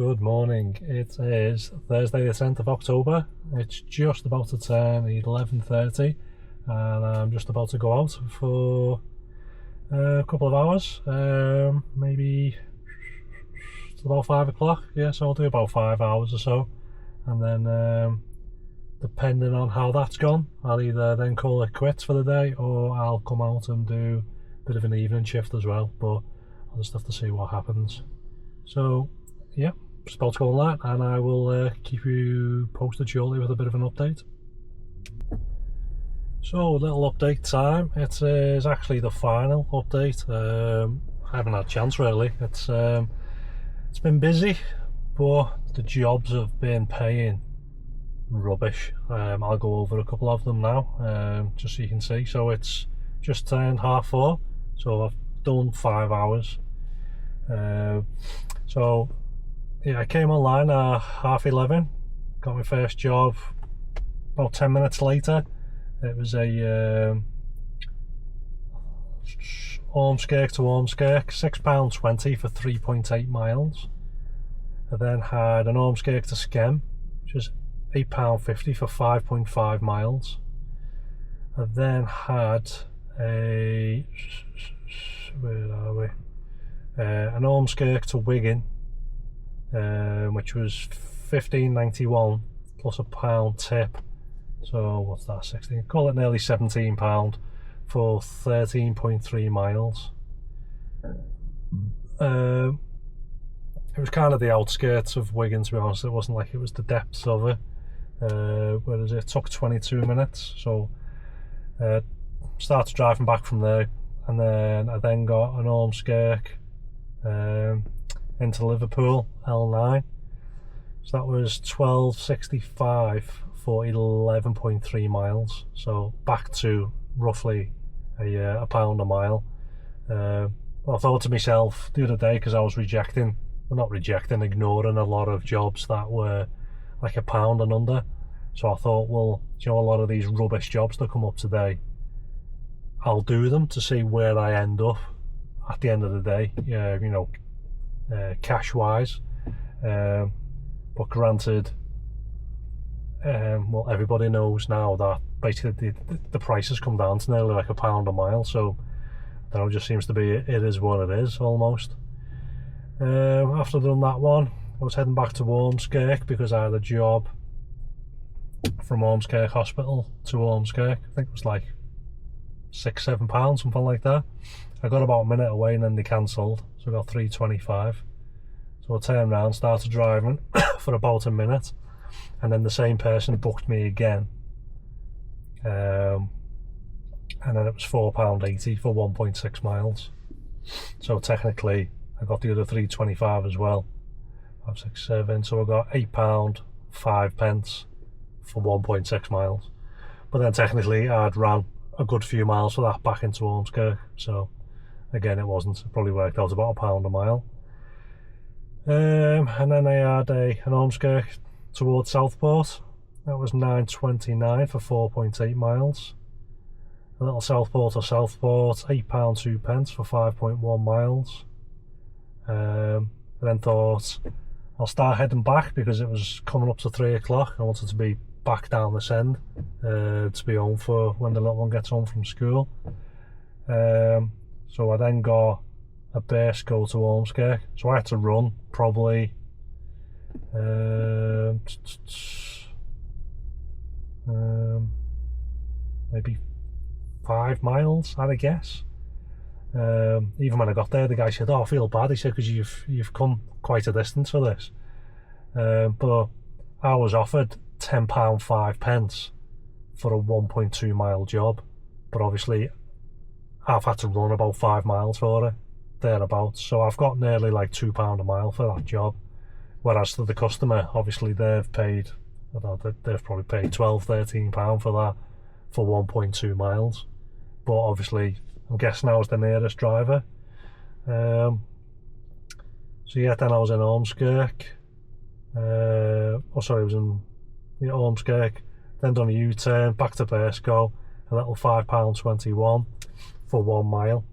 Good morning. It is Thursday the 10th of October. It's just about to turn 11:30 and I'm just about to go out for a couple of hours, maybe it's about 5 o'clock, yeah, so I'll do about 5 hours or so, and then depending on how that's gone, I'll either then call it quits for the day or I'll come out and do a bit of an evening shift as well, but I'll just have to see what happens. So yeah, just about to go on that, and I will keep you posted shortly with a bit of an update. So, little update time. It is actually the final update. I haven't had a chance really. It's been busy, but the jobs have been paying rubbish. I'll go over a couple of them now, just so you can see. So it's just turned 4:30, so I've done 5 hours. So yeah, I came online at 11:30, got my first job about 10 minutes later. It was a Ormskirk to Ormskirk, £6.20 for 3.8 miles. I then had an Ormskirk to Skem, which was £8.50 for 5.5 miles. I then had a, where are we? An Ormskirk to Wigan, which was £15.91 plus a £1 tip. So what's that, 16? Call it nearly £17 for 13.3 miles. It was kind of the outskirts of Wigan, to be honest. It wasn't like it was the depths of it. Whereas it took 22 minutes. So started driving back from there, and then I then got an Ormskirk into Liverpool L9. So that was £12.65 for 11.3 miles. So back to roughly a pound a mile. I thought to myself the other day, because I was ignoring a lot of jobs that were like a pound and under. So I thought, well, you know, a lot of these rubbish jobs that come up today, I'll do them to see where I end up at the end of the day, you know, cash wise. But granted, well, everybody knows now that basically the price has come down to nearly like a pound a mile, so that just seems to be, it is what it is almost. After I'd done that one, I was heading back to Ormskirk because I had a job from Ormskirk Hospital to Ormskirk. I think it was like £6-7, something like that. I got about a minute away and then they cancelled, so I got £3.25. So I turned around, started driving for about a minute, and then the same person booked me again, and then it was £4.80 for 1.6 miles. So technically I got the other £3.25 as well. 5, 6, 7, so I got £8.05 for 1.6 miles. But then technically I'd ran a good few miles for that back into Ormskirk, so again it probably worked out about a pound a mile. And then I had an Ormskirk towards Southport. That was £9.29 for 4.8 miles. A little Southport to Southport, £8.02 for 5.1 miles. I then thought I'll start heading back because it was coming up to 3 o'clock. I wanted to be back down this end to be home for when the little one gets home from school. So I then got a base go to Ormskirk, so I had to run probably maybe 5 miles, I'd guess. Even when I got there, the guy said, "Oh, I feel bad," he said, "because you've come quite a distance for this." But I was offered £10.05 for a 1.2 mile job, but obviously I've had to run about 5 miles for it, thereabouts, so I've got nearly like £2 a mile for that job. Whereas to the customer, obviously they've paid, I don't know, they've probably paid £12-13 for that for 1.2 miles. But obviously I'm guessing I was the nearest driver. So yeah, then I was in Ormskirk. I was in Ormskirk, then done a U-turn, back to Burscough, a little £5.21 for 1 mile.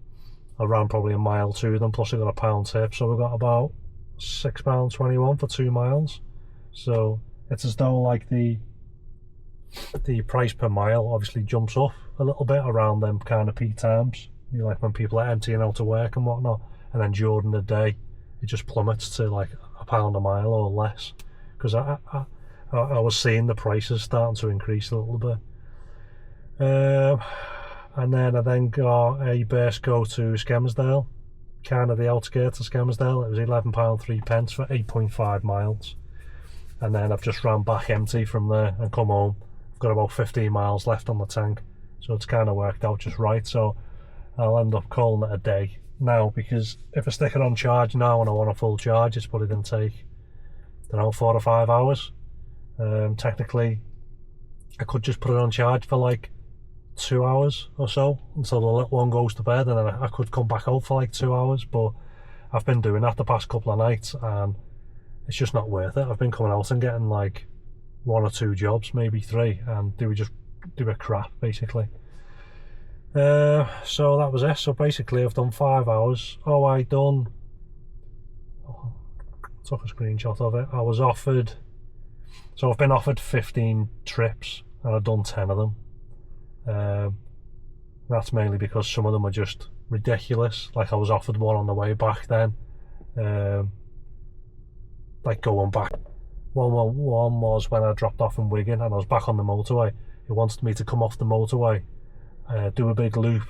I ran probably a mile to them, plus I got a pound tip, so we got about £6.21 for 2 miles. So it's as though like the price per mile obviously jumps up a little bit around them kind of peak times, you know, like when people are emptying out to work and whatnot, and then during the day it just plummets to like £1 a mile or less, because I was seeing the prices starting to increase a little bit. And then I got a burst go to Skelmersdale, kind of the outskirts of Skelmersdale. It was £11.03 for 8.5 miles. And then I've just ran back empty from there and come home. I've got about 15 miles left on the tank, so it's kind of worked out just right. So I'll end up calling it a day now, because if I stick it on charge now and I want a full charge, it's probably going to take, I don't know, 4 or 5 hours. Technically I could just put it on charge for like 2 hours or so until the little one goes to bed, and then I could come back out for like 2 hours, but I've been doing that the past couple of nights and it's just not worth it. I've been coming out and getting like 1 or 2 jobs, maybe 3, and they would just do a crap basically. So that was it. So basically I've done 5 hours. Took a screenshot of it. I was offered, so I've been offered 15 trips and I've done 10 of them. That's mainly because some of them are just ridiculous. Like I was offered one on the way back then, like going back. One was when I dropped off in Wigan and I was back on the motorway. He wanted me to come off the motorway, do a big loop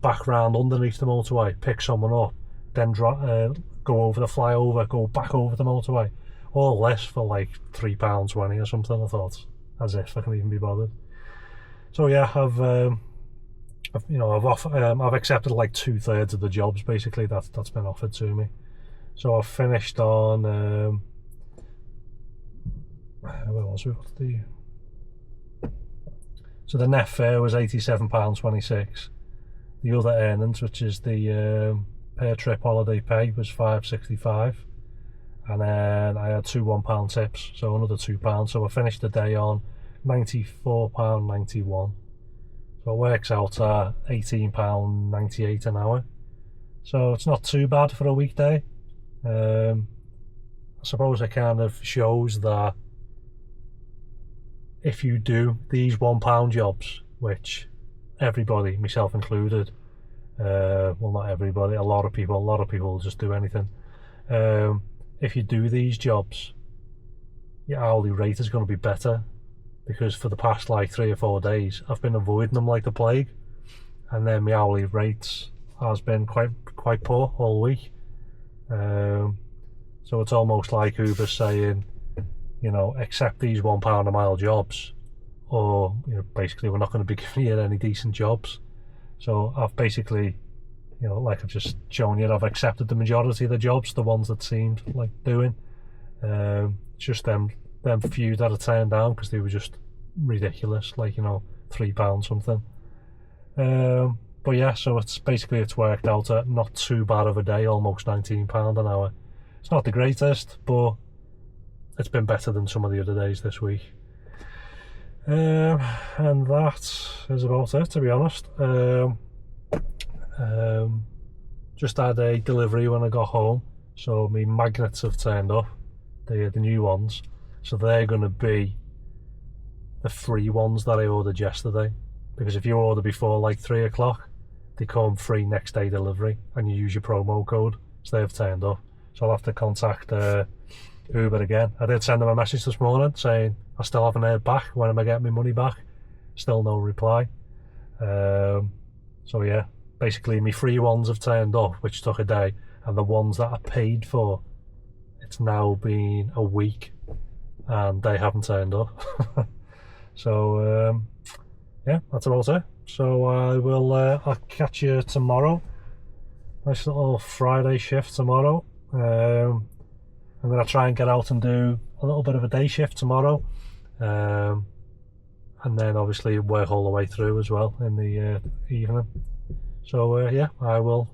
back round underneath the motorway, pick someone up, then go over the flyover, go back over the motorway. All this for like £3.20 or something. I thought, as if I can even be bothered. So yeah, I've accepted like 2/3 of the jobs basically that's been offered to me. So I've finished on where was we? So the net fare was £87.26. The other earnings, which is the per trip holiday pay, was £5.65, and then I had 2 £1 tips, so another £2. So I finished the day on £94.91. So it works out at £18.98 an hour. So it's not too bad for a weekday. I suppose it kind of shows that if you do these £1 jobs, which everybody, myself included, well, not everybody, a lot of people will just do anything. If you do these jobs, your hourly rate is going to be better, because for the past like 3 or 4 days I've been avoiding them like the plague, and then my hourly rates has been quite poor all week. So it's almost like Uber saying, you know, accept these £1 a mile jobs, or, you know, basically we're not going to be giving you any decent jobs. So I've basically, you know, like I've just shown you, I've accepted the majority of the jobs, the ones that seemed like doing. Just them few that I turned down because they were just ridiculous, like, you know, £3 something. But yeah, so it's worked out at not too bad of a day, almost £19 an hour. It's not the greatest, but it's been better than some of the other days this week. And that is about it, to be honest. Just had a delivery when I got home, so my magnets have turned up, the new ones, so they're going to be the free ones that I ordered yesterday, because if you order before like 3 o'clock, they come free next day delivery and you use your promo code, so they've turned up. So I'll have to contact Uber again. I did send them a message this morning saying I still haven't heard back, when am I getting my money back? Still no reply. So yeah, basically my free ones have turned up, which took a day, and the ones that I paid for, it's now been a week and they haven't turned up. So yeah, that's about it. So I'll catch you tomorrow. Nice little Friday shift tomorrow. I'm going to try and get out and do a little bit of a day shift tomorrow, and then obviously work all the way through as well in the evening. So yeah, I will